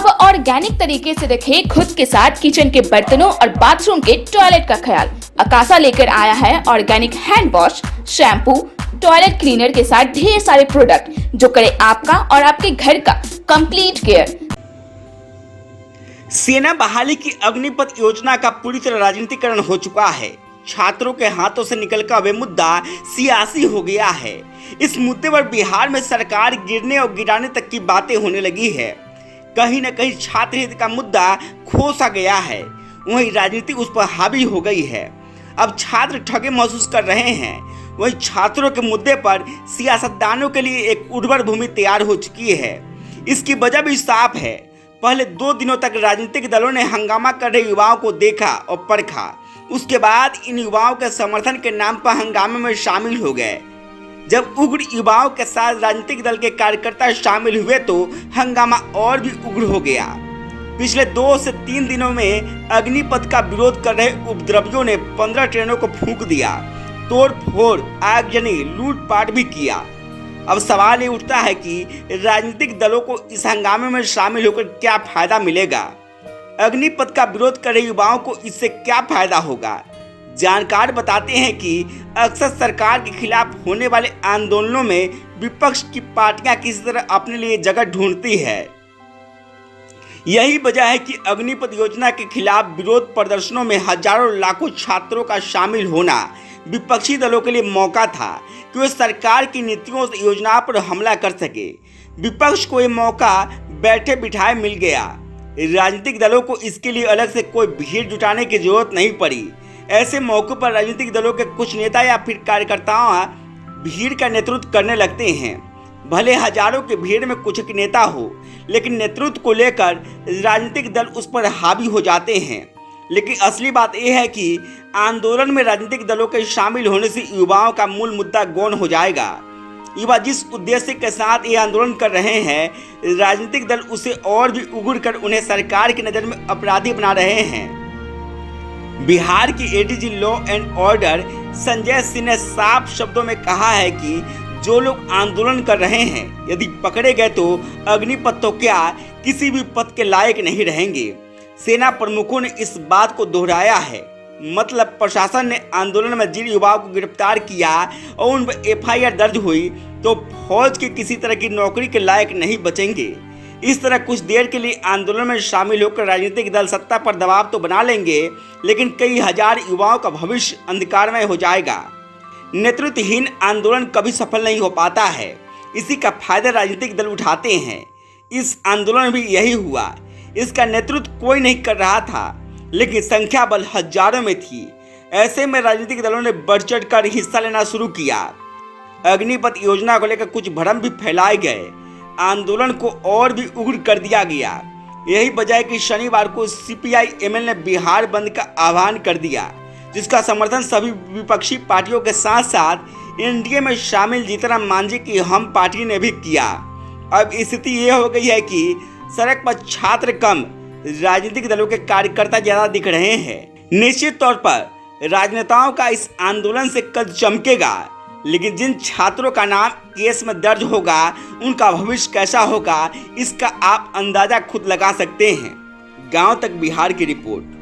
अब ऑर्गेनिक तरीके से रखें खुद के साथ किचन के बर्तनों और बाथरूम के टॉयलेट का ख्याल। अकासा लेकर आया है organic hand wash, shampoo, toilet cleaner के साथ ढेर सारे प्रोडक्ट जो करे आपका और आपके घर का कंप्लीट केयर। सेना बहाली की अग्निपथ योजना का पूरी तरह राजनीतिकरण हो चुका है। छात्रों के हाथों से निकलकर वे मुद्दा सियासी हो गया है। इस मुद्दे पर बिहार में सरकार गिरने और गिराने तक की बातें होने लगी है। कहीं न कहीं छात्र हित का मुद्दा खो सा गया है, वहीं राजनीति उस पर हावी हो गई है। अब छात्र ठगे महसूस कर रहे हैं, वहीं छात्रों के मुद्दे पर सियासतदानों के लिए एक उर्वर भूमि तैयार हो चुकी है। इसकी वजह भी साफ है। पहले 2 दिनों तक राजनीतिक दलों ने हंगामा कर रहे युवाओं को देखा और परखा। उसके बाद इन युवाओं के समर्थन के नाम पर हंगामे में शामिल हो गए। जब उग्र युवाओं के साथ राजनीतिक दल के कार्यकर्ता शामिल हुए तो हंगामा और भी उग्र हो गया। पिछले 2 से 3 दिनों में अग्निपथ का विरोध कर रहे उपद्रवियों ने 15 ट्रेनों को फूंक दिया, तोड़ फोड़, आगजनी, लूटपाट भी किया। अब सवाल ये उठता है कि राजनीतिक दलों को इस हंगामे में शामिल होकर क्या फायदा मिलेगा। अग्निपथ का विरोध कर रहे युवाओं को इससे क्या फायदा होगा। जानकार बताते हैं कि अक्सर सरकार के खिलाफ होने वाले आंदोलनों में विपक्ष की पार्टियां किसी तरह अपने लिए जगह ढूंढती है। यही वजह है कि अग्निपथ योजना के खिलाफ विरोध प्रदर्शनों में हजारों लाखों छात्रों का शामिल होना विपक्षी दलों के लिए मौका था कि वे सरकार की नीतियों और योजनाओं पर हमला कर सके। विपक्ष को ये मौका बैठे बिठाए मिल गया। राजनीतिक दलों को इसके लिए अलग से कोई भीड़ जुटाने की जरूरत नहीं पड़ी। ऐसे मौकों पर राजनीतिक दलों के कुछ नेता या फिर कार्यकर्ताओं भीड़ का नेतृत्व करने लगते हैं। भले हजारों की भीड़ में कुछ एक नेता हो, लेकिन नेतृत्व को लेकर राजनीतिक दल उस पर हावी हो जाते हैं। लेकिन असली बात यह है कि आंदोलन में राजनीतिक दलों के शामिल होने से युवाओं का मूल मुद्दा गौण हो जाएगा। युवा जिस उद्देश्य के साथ ये आंदोलन कर रहे हैं, राजनीतिक दल उसे और भी उगड़ कर उन्हें सरकार की नज़र में अपराधी बना रहे हैं। बिहार की ADG law and order Sanjay Singh ने साफ शब्दों में कहा है कि जो लोग आंदोलन कर रहे हैं, यदि पकड़े गए तो अग्निपथ तो क्या किसी भी पद के लायक नहीं रहेंगे। सेना प्रमुखों ने इस बात को दोहराया है। मतलब प्रशासन ने आंदोलन में जिन युवाओं को गिरफ्तार किया और उन पर एफआईआर दर्ज हुई तो फौज के किसी तरह की नौकरी के लायक नहीं बचेंगे। इस तरह कुछ देर के लिए आंदोलन में शामिल होकर राजनीतिक दल सत्ता पर दबाव तो बना लेंगे, लेकिन कई हजार युवाओं का भविष्य अंधकारमय हो जाएगा। नेतृत्वहीन आंदोलन कभी सफल नहीं हो पाता है। इसी का फायदा राजनीतिक दल उठाते हैं। इस आंदोलन में भी यही हुआ। इसका नेतृत्व कोई नहीं कर रहा था, लेकिन संख्या बल हजारों में थी। ऐसे में राजनीतिक दलों ने बढ़ चढ़ कर हिस्सा लेना शुरू किया। अग्निपथ योजना को लेकर कुछ भ्रम भी फैलाए गए। आंदोलन को और भी उग्र कर दिया गया। यही वजह है कि शनिवार को सीपीआई-एमएल ने बिहार बंद का आह्वान कर दिया, जिसका समर्थन सभी विपक्षी पार्टियों के साथ साथ एनडीए में शामिल जीतन मांझी की हम पार्टी ने भी किया। अब स्थिति ये हो गई है कि सड़क पर छात्र कम, राजनीतिक दलों के कार्यकर्ता ज्यादा दिख रहे हैं। निश्चित तौर पर राजनेताओं का इस आंदोलन से कद चमकेगा, लेकिन जिन छात्रों का नाम केस में दर्ज होगा उनका भविष्य कैसा होगा, इसका आप अंदाजा खुद लगा सकते हैं। गांव तक बिहार की रिपोर्ट।